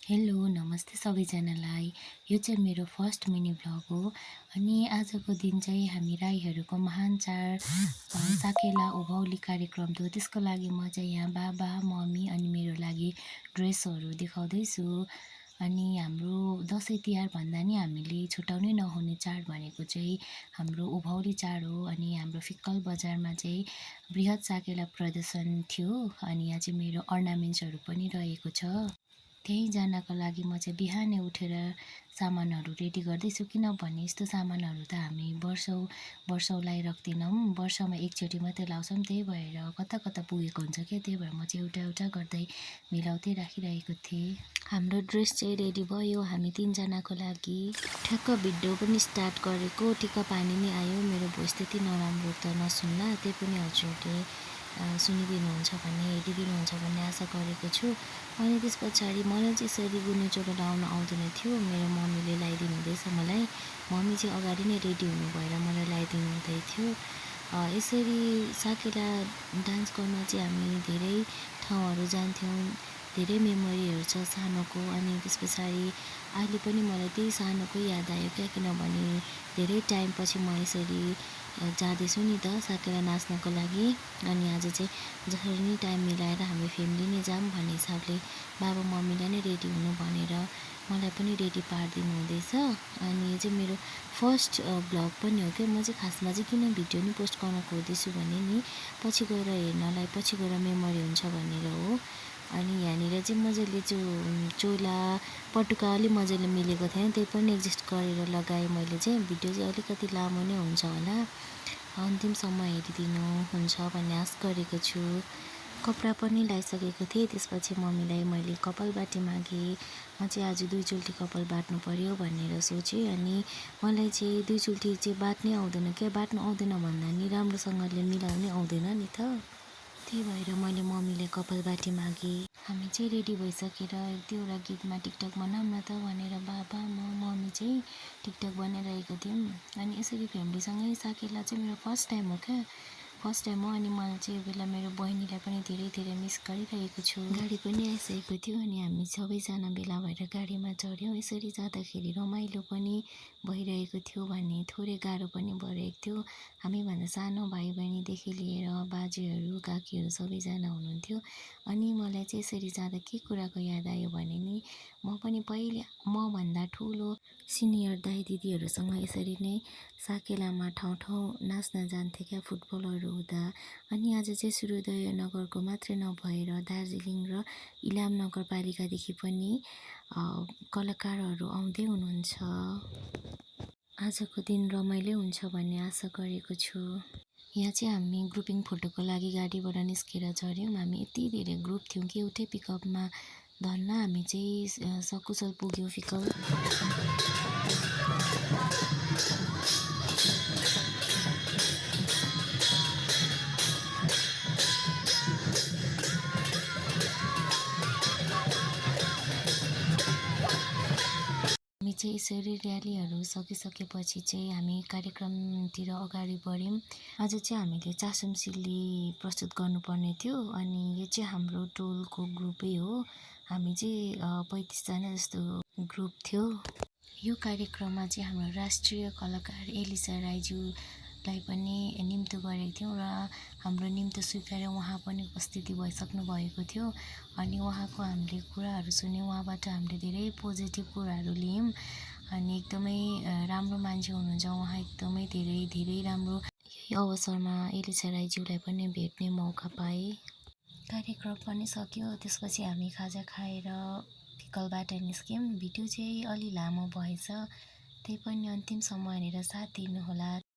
Hello नमस्ते सबैजनालाई। यो चाहिँ मेरो फर्स्ट मिनी भ्लग हो। अनि आजको दिन चाहिँ हामी राईहरूको महान चाड साकेला उभौली कार्यक्रम थियो। त्यसको लागि म चाहिँ यहाँ बाबा मम्मी अनि मेरो लागि ड्रेसहरू देखाउँदैछु। अनि हाम्रो दसैँ तिहार भन्दा नि हामीले छुटाउनै नहुने चाड भनेको चाहिँ हाम्रो उभौली चाड हो। अनि हाम्रो फिक्कल बजारमा चाहिँ बृहत साकेला प्रदर्शन थियो। अनि यहाँ चाहिँ मेरो अर्नामेन्ट्सहरू पनि रहेको छ। त्यहीँ जानको लागि म चाहिँ बिहानै उठेर सामानहरू रेडी गर्दैछु। किनभने यस्तो सामानहरू त हामी वर्षौँ लगाइराख्दैनौँ, वर्षमा एकचोटि मात्रै लाउँछौँ। त्यही भएर कता कता पुगेको हुन्छ क्या, त्यही भएर म चाहिँ एउटा एउटा गर्दै मिलाउँदै राखिरहेको थिएँ। हाम्रो ड्रेस चाहिँ रेडी भयो हामी तिनजनाको लागि। ठ्याक्क भिडियो पनि स्टार्ट गरेको, टिका पानी नै आयो। मेरो भोइस त्यति नराम्रो त नसुन्ला, त्यही पनि हजुरले सुनिदिनुहुन्छ भन्ने हेरिदिनुहुन्छ भन्ने आशा गरेको छु। अनि त्यस पछाडि मलाई चाहिँ यसरी गुन्युचोलो लाउन आउँदैन थियो। मेरो मम्मीले लगाइदिनु हुँदैछ मलाई। मम्मी चाहिँ अगाडि नै रेडी हुनु भएर मलाई लगाइदिनु हुँदै थियो। यसरी साकेला डान्स गर्न चाहिँ हामी धेरै ठाउँहरू जान्थ्यौँ। धेरै मेमोरीहरू छ सानोको। अनि त्यस पछाडि अहिले पनि मलाई त्यही सानोकै याद आयो क्या, किनभने धेरै टाइमपछि म यसरी जाँदैछु नि त साकेला नाच्नको लागि। अनि आज चाहिँ जसरी नै टाइम मिलाएर हामी फ्यामिली नै जाऊँ भन्ने हिसाबले बाबा मम्मीलाई नै रेडी हुनु भनेर मलाई पनि रेडी पारिदिनु हुँदैछ। अनि यो चाहिँ मेरो फर्स्ट भ्लग पनि हो क्या। म चाहिँ खासमा चाहिँ किन भिडियो नि पोस्ट गर्न खोज्दैछु भने नि पछि गएर हेर्नलाई, पछि गएर मेमोरी हुन्छ भनेर हो। अनि यहाँनिर चाहिँ मजाले चोला पटुका अलि मजाले मिलेको थिएन, त्यही पनि एडजस्ट गरेर लगाएँ मैले चाहिँ। भिडियो चाहिँ अलिकति लामो नै हुन्छ होला, अन्तिमसम्म हेरिदिनु हुन्छ भन्ने आश गरेको छु। कपडा पनि लगाइसकेको थिएँ। त्यसपछि मम्मीलाई मैले कपालबाटी मागेँ। म चाहिँ आज दुईचोटि कपाल बाट्नु पर्यो भनेर सोचेँ। अनि मलाई चाहिँ दुईचोटि चाहिँ बाट्नै आउँदैन क्या। बाट्नु आउँदैन भन्दा नि राम्रोसँगले मिलाउनै आउँदैन नि त। त्यही भएर मैले मम्मीले कपालबाटी मागेँ। हामी चाहिँ रेडी भइसकेर एक दुईवटा गीतमा टिकटक बनाऊँ न त भनेर बाबा मम्मी चाहिँ टिकटक बनाइरहेको थियौँ। अनि यसरी फ्यामिलीसँगै साकेला चाहिँ मेरो फर्स्ट टाइम हो क्या, फर्स्ट टाइम हो। अनि मलाई चाहिँ यो बेला मेरो बहिनीलाई पनि धेरै धेरै मिस गरिरहेको छु। गाडी पनि आइसकेको थियो अनि हामी सबैजना भेला भएर गाडीमा चढ्यौँ। यसरी जाँदाखेरि रमाइलो पनि भइरहेको थियो भने थोरै गाह्रो पनि भइरहेको थियो। हामीभन्दा सानो भाइ बहिनीदेखि लिएर बाजेहरू काकीहरू सबैजना हुनुहुन्थ्यो। अनि मलाई चाहिँ यसरी जाँदा के कुराको याद आयो भने नि म पनि पहिले मभन्दा ठुलो सिनियर दाइ दिदीहरूसँग यसरी नै साकेलामा ठाउँ ठाउँ नाच्न जान्थेँ क्या, फुटबलहरू हुँदा। अनि आज चाहिँ सूर्योदय नगरको मात्रै नभएर दार्जिलिङ र इलाम नगरपालिकादेखि पनि कलाकारहरू आउँदै हुनुहुन्छ। आजको दिन रमाइलो हुन्छ भन्ने आशा गरेको छु। यहाँ चाहिँ हामी ग्रुपिङ फोटोको लागि गाडीबाट निस्केर चढ्यौँ। हामी यति धेरै ग्रुप थियौँ कि एउटै पिकअपमा धन्न हामी चाहिँ सकुशल पुग्यौँ फिक्कल। हामी चाहिँ यसरी र्यालीहरू सकिसकेपछि चाहिँ हामी कार्यक्रमतिर अगाडि बढ्यौँ। आज चाहिँ हामीले चासुमसिल्ली प्रस्तुत गर्नुपर्ने थियो। अनि यो चाहिँ हाम्रो टोलको ग्रुपै हो। हामी चाहिँ 35जना जस्तो ग्रुप थियो। यो कार्यक्रममा चाहिँ हाम्रो राष्ट्रिय कलाकार एलिसा राईज्यूलाई पनि निम्तो गरेको थियौँ र हाम्रो निम्तो स्वीकारेर उहाँ पनि उपस्थिति भइसक्नु भएको थियो। अनि उहाँको हामीले कुराहरू सुन्यौँ, उहाँबाट हामीले धेरै पोजिटिभ कुराहरू लियौँ। अनि एकदमै राम्रो मान्छे हुनुहुन्छ उहाँ, एकदमै धेरै धेरै राम्रो। यही अवसरमा एलिसा राईज्यूलाई पनि भेट्ने मौका पाएँ। कार्यक्रम पनि सक्यो। त्यसपछि हामी खाजा खाएर फिक्कलबाट निस्क्यौँ। भिडियो चाहिँ अलि लामो भएछ, त्यही पनि अन्तिमसम्म हेरेर साथ दिनुहोला।